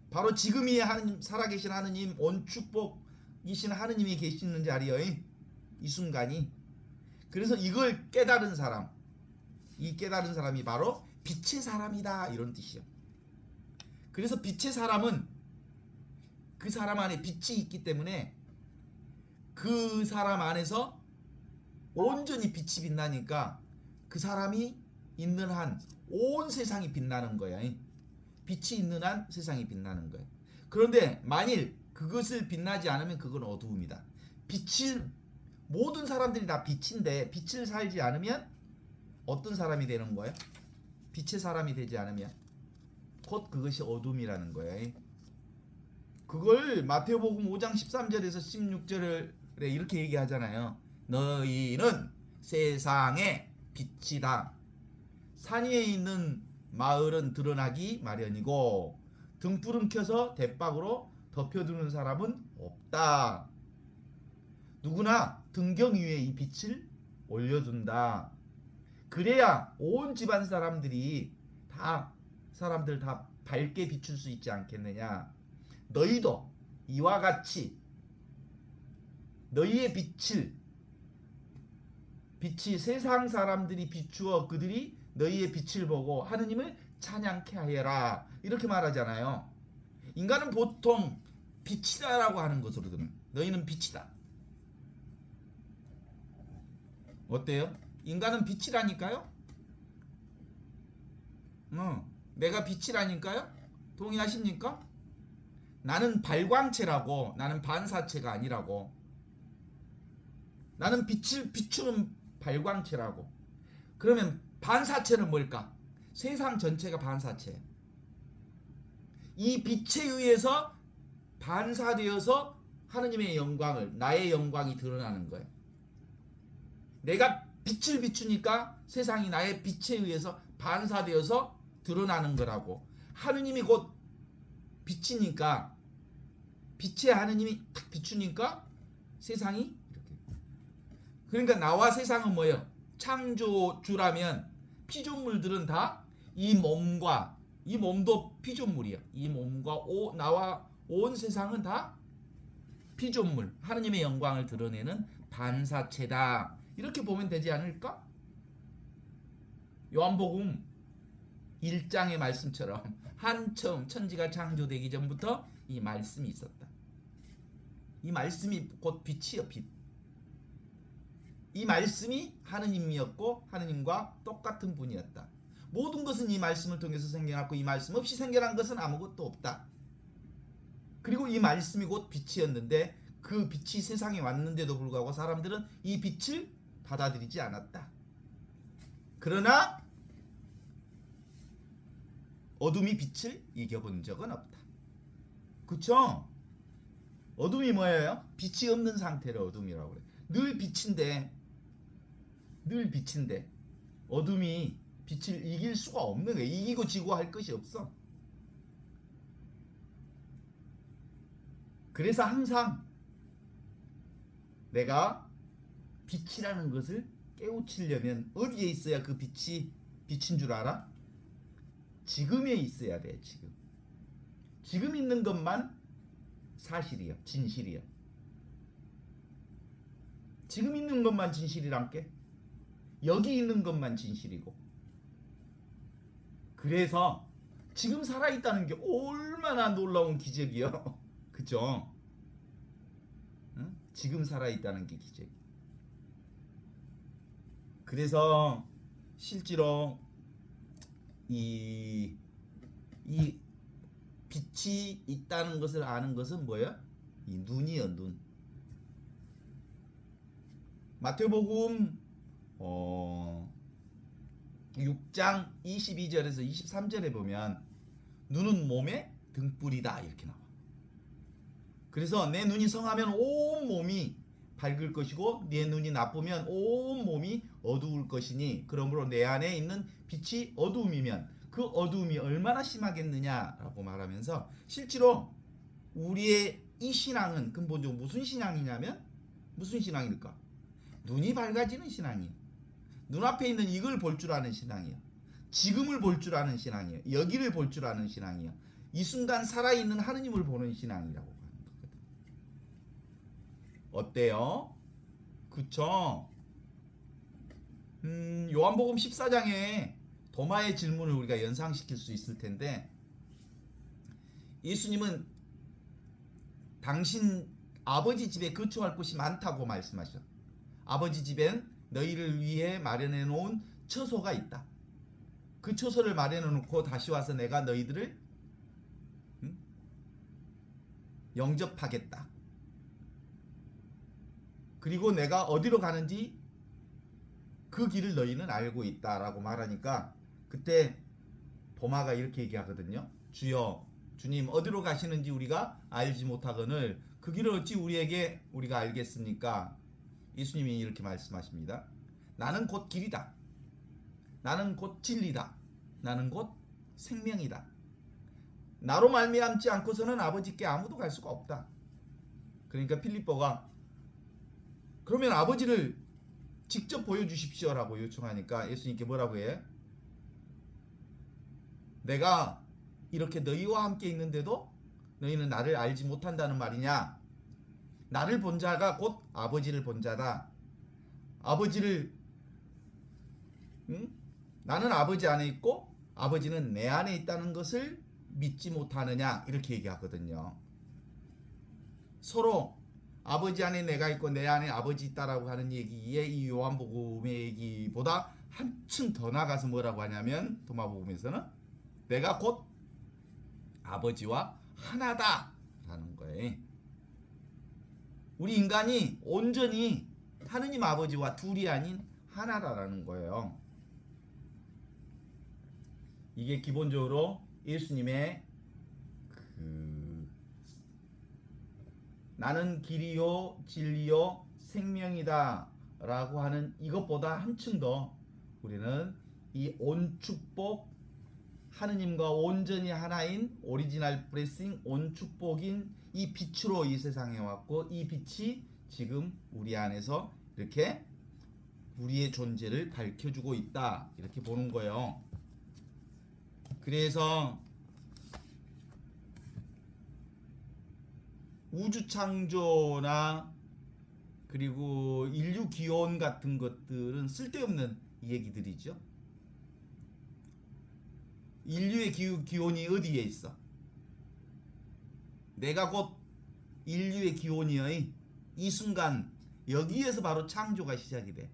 바로 지금 이 하느님, 살아계신 하느님, 온축복이신 하느님이 계시는 자리예요. 이 순간이. 그래서 이걸 깨달은 사람, 이 깨달은 사람이 바로 빛의 사람이다 이런 뜻이요. 그래서 빛의 사람은 그 사람 안에 빛이 있기 때문에 그 사람 안에서 온전히 빛이 빛나니까 그 사람이 있는 한 온 세상이 빛나는 거야. 빛이 있는 한 세상이 빛나는 거야. 그런데 만일 그것을 빛나지 않으면 그건 어두움이다. 모든 사람들이 다 빛인데 빛을 살지 않으면 어떤 사람이 되는 거야? 빛의 사람이 되지 않으면 곧 그것이 어둠이라는 거야. 그걸 마태복음 5장 13절에서 16절에 이렇게 얘기하잖아요. 너희는 세상의 빛이다. 산 위에 있는 마을은 드러나기 마련이고 등불은 켜서 대박으로 덮여두는 사람은 없다. 누구나 등경 위에 이 빛을 올려둔다. 그래야 온 집안 사람들 다 밝게 비출 수 있지 않겠느냐. 너희도 이와 같이 너희의 빛이 세상 사람들이 비추어 그들이 너희의 빛을 보고 하느님을 찬양케 하여라 이렇게 말하잖아요. 인간은 보통 빛이다라고 하는 것으로 들으면 너희는 빛이다. 어때요? 인간은 빛이라니까요? 내가 빛이라니까요? 동의하십니까? 나는 발광체라고, 나는 반사체가 아니라고. 나는 빛을 비추는 발광체라고. 그러면 반사체는 뭘까? 세상 전체가 반사체. 이 빛에 의해서 반사되어서 하느님의 영광을, 나의 영광이 드러나는 거예요. 내가 빛을 비추니까 세상이 나의 빛에 의해서 반사되어서 드러나는 거라고. 하느님이 곧 빛이니까, 빛의 하느님이 탁 비추니까 세상이 이렇게. 그러니까 나와 세상은 뭐예요? 창조주라면 피조물들은 다 이 몸과, 이 몸도 피조물이야. 이 몸과 나와 온 세상은 다 피조물, 하느님의 영광을 드러내는 반사체다. 이렇게 보면 되지 않을까? 요한복음 1장의 말씀처럼 한처음 천지가 창조되기 전부터 이 말씀이 있었다. 이 말씀이 곧 빛이요, 빛. 이 말씀이 하느님이었고 하느님과 똑같은 분이었다. 모든 것은 이 말씀을 통해서 생겨났고 이 말씀 없이 생겨난 것은 아무것도 없다. 그리고 이 말씀이 곧 빛이었는데 그 빛이 세상에 왔는데도 불구하고 사람들은 이 빛을 받아들이지 않았다. 그러나 어둠이 빛을 이겨본 적은 없다. 그쵸? 어둠이 뭐예요? 빛이 없는 상태를 어둠이라고 그래. 늘 빛인데 어둠이 빛을 이길 수가 없는 거예요. 이기고 지고 할 것이 없어. 그래서 항상 내가 빛이라는 것을 깨우치려면 어디에 있어야 그 빛이 빛인 줄 알아? 지금에 있어야 돼. 지금 있는 것만 사실이야. 진실이야. 지금 있는 것만 진실이란 게 여기 있는 것만 진실이고. 그래서 지금 살아있다는 게 얼마나 놀라운 기적이요. 그죠? 응? 지금 살아있다는 게 기적. 그래서 실제로 이 빛이 있다는 것을 아는 것은 뭐야? 이 눈이요, 눈. 마태복음 6장 22절에서 23절에 보면 눈은 몸의 등불이다 이렇게 나와. 그래서 내 눈이 성하면 온 몸이 밝을 것이고 내 눈이 나쁘면 온 몸이 어두울 것이니 그러므로 내 안에 있는 빛이 어두움이면 그 어두움이 얼마나 심하겠느냐라고 말하면서 실제로 우리의 이 신앙은 근본적으로 무슨 신앙이냐면 무슨 신앙일까? 눈이 밝아지는 신앙이에요. 눈앞에 있는 이걸 볼 줄 아는 신앙이에요. 지금을 볼 줄 아는 신앙이에요. 여기를 볼 줄 아는 신앙이에요. 이 순간 살아있는 하느님을 보는 신앙이라고 하는 거거든. 어때요? 그쵸? 요한복음 14장에 도마의 질문을 우리가 연상시킬 수 있을 텐데 예수님은 당신 아버지 집에 거처할 곳이 많다고 말씀하셔. 아버지 집엔 너희를 위해 마련해 놓은 처소가 있다. 그 처소를 마련해 놓고 다시 와서 내가 너희들을 영접하겠다. 그리고 내가 어디로 가는지 그 길을 너희는 알고 있다라고 말하니까 그때 도마가 이렇게 얘기하거든요. 주여, 주님 어디로 가시는지 우리가 알지 못하거늘 그 길을 어찌 우리가 알겠습니까? 예수님이 이렇게 말씀하십니다. 나는 곧 길이다. 나는 곧 진리다. 나는 곧 생명이다. 나로 말미암지 않고서는 아버지께 아무도 갈 수가 없다. 그러니까 필립보가 그러면 아버지를 직접 보여주십시오라고 요청하니까 예수님께 뭐라고 해? 내가 이렇게 너희와 함께 있는데도 너희는 나를 알지 못한다는 말이냐? 나를 본 자가 곧 아버지를 본 자다. 나는 아버지 안에 있고 아버지는 내 안에 있다는 것을 믿지 못하느냐? 이렇게 얘기하거든요. 서로 아버지 안에 내가 있고 내 안에 아버지 있다라고 하는 얘기에 이 요한복음의 얘기보다 한층 더 나가서 뭐라고 하냐면 도마복음에서는 내가 곧 아버지와 하나다라는 거예요. 우리 인간이 온전히 하느님 아버지와 둘이 아닌 하나라는 거예요. 이게 기본적으로 예수님의 나는 길이요 진리요 생명이다 라고 하는 이것보다 한층 더 우리는 이 온축복, 하느님과 온전히 하나인 오리지널 블레싱 온축복인 이 빛으로 이 세상에 왔고, 이 빛이 지금 우리 안에서 이렇게 우리의 존재를 밝혀주고 있다, 이렇게 보는 거예요. 그래서 우주 창조나 그리고 인류 기원 같은 것들은 쓸데없는 얘기들이죠. 인류의 기원이 어디에 있어? 내가 곧 인류의 기원이의 이 순간, 여기에서 바로 창조가 시작이 돼.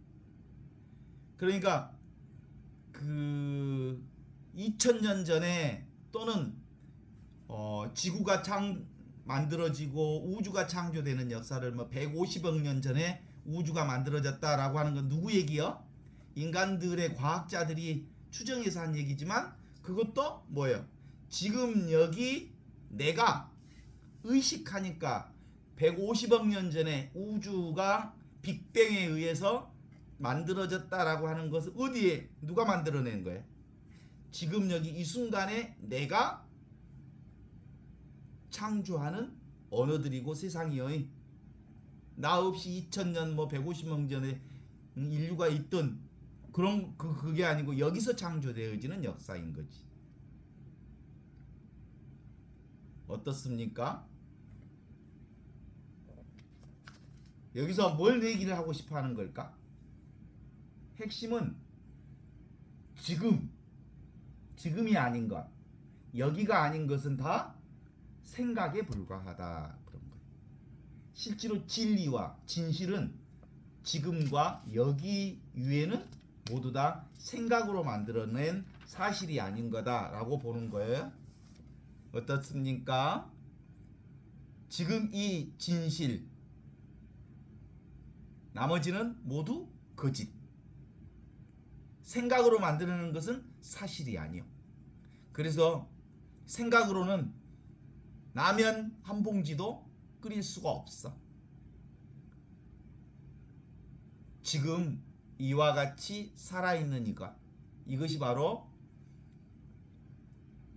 그러니까 그 2000년 전에 또는 지구가 만들어지고 우주가 창조되는 역사를 150억 년 전에 우주가 만들어졌다라고 하는 건 누구 얘기요? 인간들의 과학자들이 추정해서 한 얘기지만, 그것도 뭐예요? 지금 여기 내가 의식하니까 150억 년 전에 우주가 빅뱅에 의해서 만들어졌다라고 하는 것을 어디에 누가 만들어낸 거예요? 지금 여기 이 순간에 내가 창조하는 언어들이고 세상이요. 나 없이 2000년 150억 전에 인류가 있던 그런 그게 아니고 여기서 창조되어지는 역사인 거지. 어떻습니까? 여기서 뭘 얘기를 하고 싶어 하는 걸까? 핵심은 지금이 아닌 것, 여기가 아닌 것은 다 생각에 불과하다, 그런 거예요. 실제로 진리와 진실은 지금과 여기 위에는 모두 다 생각으로 만들어낸 사실이 아닌 거다라고 보는 거예요. 어떻습니까? 지금 이 진실, 나머지는 모두 거짓. 생각으로 만드는 것은 사실이 아니요. 그래서 생각으로는 라면 한 봉지도 끓일 수가 없어. 지금 이와 같이 살아있는 이것이 바로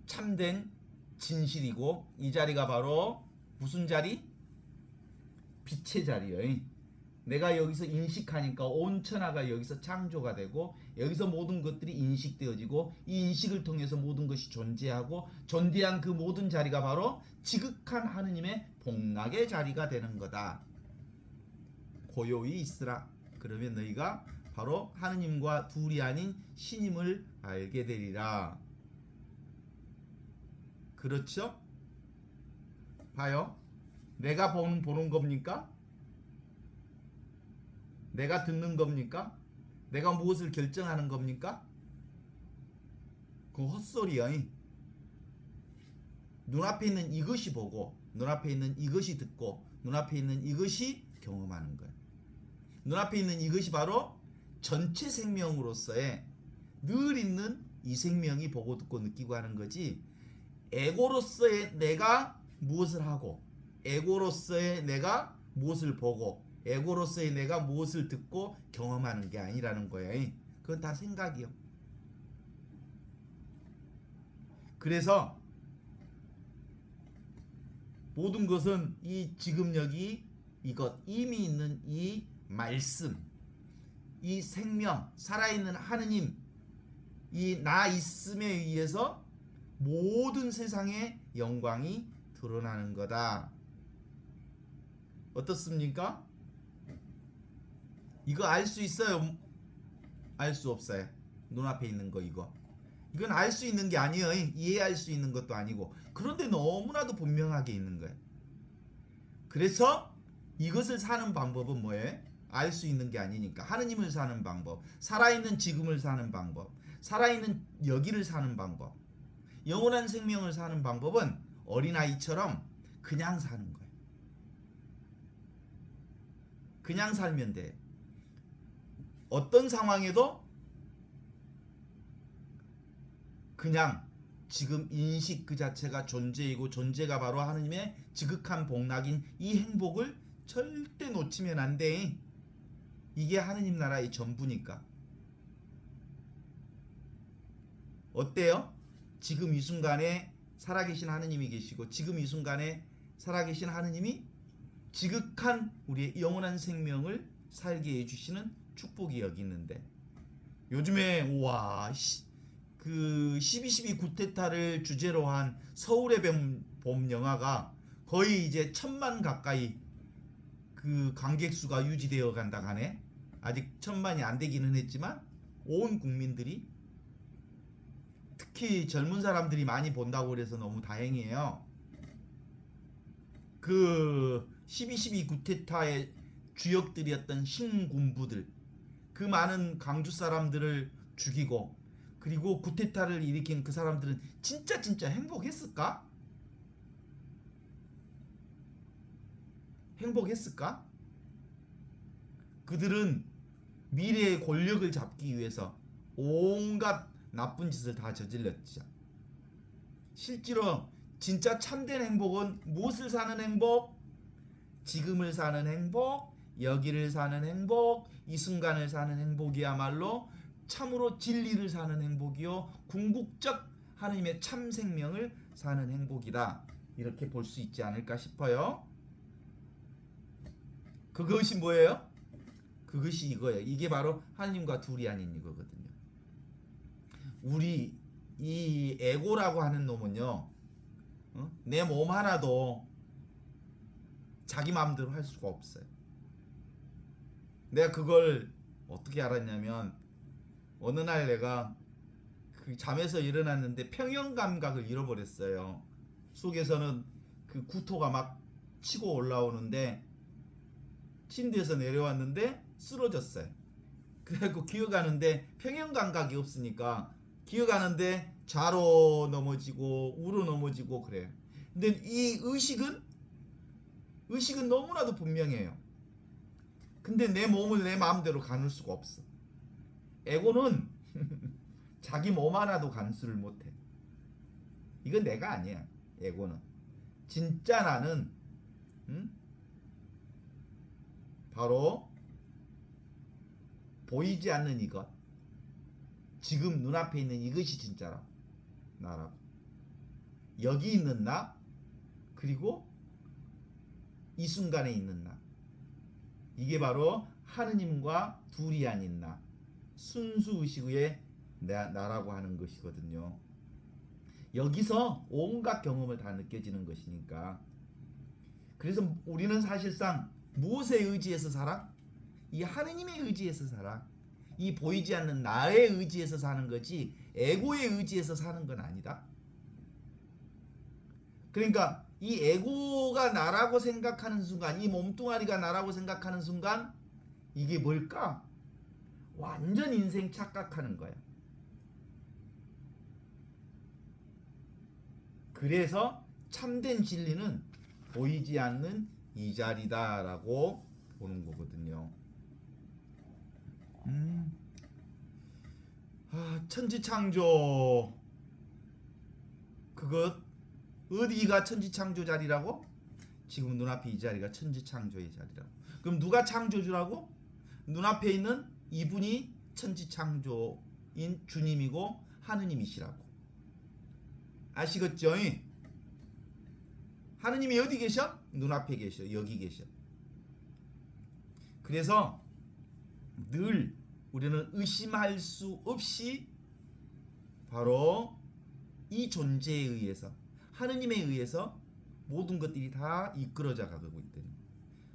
참된 진실이고, 이 자리가 바로 무슨 자리? 빛의 자리예요. 내가 여기서 인식하니까 온 천하가 여기서 창조가 되고, 여기서 모든 것들이 인식되어지고, 이 인식을 통해서 모든 것이 존재하고, 존재한 그 모든 자리가 바로 지극한 하느님의 복락의 자리가 되는 거다. 고요히 있으라. 그러면 너희가 바로 하느님과 둘이 아닌 신임을 알게 되리라. 그렇죠? 봐요. 내가 보는 겁니까? 내가 듣는 겁니까? 내가 무엇을 결정하는 겁니까? 그거 헛소리야. 눈앞에 있는 이것이 보고, 눈앞에 있는 이것이 듣고, 눈앞에 있는 이것이 경험하는 거예요. 눈앞에 있는 이것이 바로 전체 생명으로서의 늘 있는 이 생명이 보고 듣고 느끼고 하는 거지, 에고로서의 내가 무엇을 하고, 에고로서의 내가 무엇을 보고, 에고로서의 내가 무엇을 듣고 경험하는 게 아니라는 거예요. 그건 다 생각이요. 그래서 모든 것은 이 지금 여기 이것, 이미 있는 이 말씀, 이 생명, 살아있는 하느님, 이 나 있음에 의해서 모든 세상의 영광이 드러나는 거다. 어떻습니까? 이거 알 수 있어요? 알 수 없어요? 눈앞에 있는 거 이건 알 수 있는 게 아니에요. 이해할 수 있는 것도 아니고. 그런데 너무나도 분명하게 있는 거예요. 그래서 이것을 사는 방법은 뭐예요? 알 수 있는 게 아니니까. 하느님을 사는 방법, 살아있는 지금을 사는 방법, 살아있는 여기를 사는 방법, 영원한 생명을 사는 방법은 어린아이처럼 그냥 사는 거예요. 그냥 살면 돼. 어떤 상황에도 그냥 지금 인식 그 자체가 존재이고 존재가 바로 하느님의 지극한 복락인 이 행복을 절대 놓치면 안 돼. 이게 하느님 나라의 전부니까. 어때요? 지금 이 순간에 살아계신 하느님이 계시고 지금 이 순간에 살아계신 하느님이 지극한 우리의 영원한 생명을 살게 해주시는 축복이 여기 있는데, 요즘에 그 12.12 구테타를 주제로 한 서울의 봄 영화가 거의 이제 1,000만 가까이 그 관객 수가 유지되어 간다 하네. 아직 1,000만이 안 되기는 했지만 온 국민들이, 특히 젊은 사람들이 많이 본다고 그래서 너무 다행이에요. 그 12.12 구테타의 주역들이었던 신군부들, 그 많은 광주 사람들을 죽이고 그리고 구테타를 일으킨 그 사람들은 진짜 행복했을까? 행복했을까? 그들은 미래의 권력을 잡기 위해서 온갖 나쁜 짓을 다 저질렀죠. 실제로 진짜 참된 행복은 무엇을 사는 행복? 지금을 사는 행복, 여기를 사는 행복, 이 순간을 사는 행복이야말로 참으로 진리를 사는 행복이요, 궁극적 하느님의 참 생명을 사는 행복이다. 이렇게 볼 수 있지 않을까 싶어요. 그것이 뭐예요? 그것이 이거예요. 이게 바로 하느님과 둘이 아닌 이거거든요. 우리 이 에고라고 하는 놈은요, 내 몸 하나도 자기 마음대로 할 수가 없어요. 내가 그걸 어떻게 알았냐면, 어느 날 내가 그 잠에서 일어났는데 평형 감각을 잃어버렸어요. 속에서는 그 구토가 막 치고 올라오는데 침대에서 내려왔는데 쓰러졌어요. 그래갖고 기어가는데 평형 감각이 없으니까 기어가는데 좌로 넘어지고 우로 넘어지고 그래요. 근데 이 의식은 너무나도 분명해요. 근데 내 몸을 내 마음대로 가눌 수가 없어. 에고는 자기 몸 하나도 간수를 못해. 이건 내가 아니야. 에고는 진짜 나는 바로 보이지 않는 이것, 지금 눈앞에 있는 이것이 진짜라고, 나라고. 여기 있는 나, 그리고 이 순간에 있는 나, 이게 바로 하느님과 둘이 아닌 나, 순수의식의 나라고 하는 것이거든요. 여기서 온갖 경험을 다 느껴지는 것이니까. 그래서 우리는 사실상 무엇에 의지해서 살아? 이 하느님의 의지해서 살아. 이 보이지 않는 나의 의지해서 사는 거지 에고의 의지해서 사는 건 아니다. 그러니까 이 에고가 나라고 생각하는 순간, 이 몸뚱아리가 나라고 생각하는 순간, 이게 뭘까? 완전 인생 착각하는 거야. 그래서 참된 진리는 보이지 않는 이 자리다라고 보는 거거든요. 천지창조, 그것 어디가 천지창조 자리라고? 지금 눈앞에 이 자리가 천지창조의 자리라고. 그럼 누가 창조주라고? 눈앞에 있는 이분이 천지창조인 주님이고 하느님이시라고. 아시겠죠? 하느님이 어디 계셔? 눈앞에 계셔. 여기 계셔. 그래서 늘 우리는 의심할 수 없이 바로 이 존재에 의해서, 하느님에 의해서 모든 것들이 다 이끌어져 가고 있다는.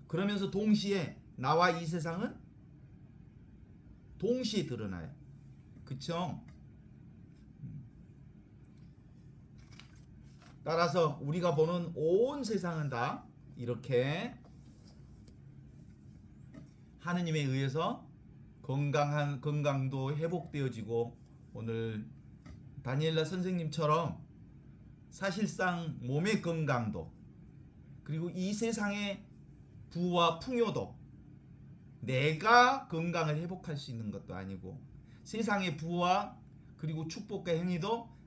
그러면서 동시에 나와 이 세상은 동시에 드러나요. 그쵸? 따라서 우리가 보는 온 세상은 다 이렇게 하느님에 의해서 건강도 회복되어지고, 오늘 다니엘라 선생님처럼 사실상 몸의 건강도, 그리고 이 세상의 부와 풍요도 내가 건강을 회복할 수 있는 것도 아니고, 세상의 부와 그리고 축복과 행위도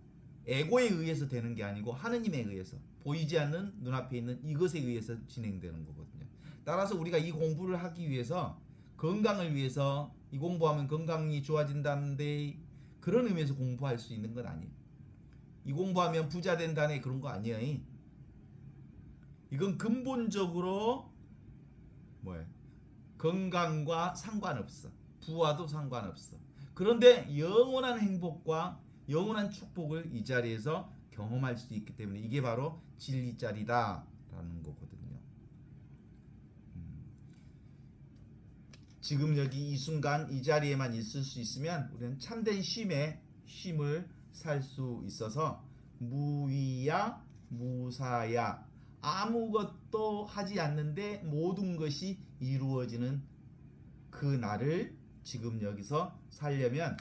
에고에 의해서 되는 게 아니고 하느님에 의해서, 보이지 않는 눈앞에 있는 이것에 의해서 진행되는 거거든요. 따라서 우리가 이 공부를 하기 위해서, 건강을 위해서 이 공부하면 건강이 좋아진다는데 그런 의미에서 공부할 수 있는 건 아니에요. 이 공부하면 부자 된다네, 그런 거 아니에요. 이건 근본적으로 뭐예요? 건강과 상관없어. 부와도 상관없어. 그런데 영원한 행복과 영원한 축복을 이 자리에서 경험할 수 있기 때문에 이게 바로 진리자리다라는 거거든요. 지금 여기 이 순간 이 자리에만 있을 수 있으면 우리는 참된 쉼을 살 수 있어서 무위야 무사야, 아무것도 하지 않는데 모든 것이 이루어지는 그 날을 지금 여기서 살려면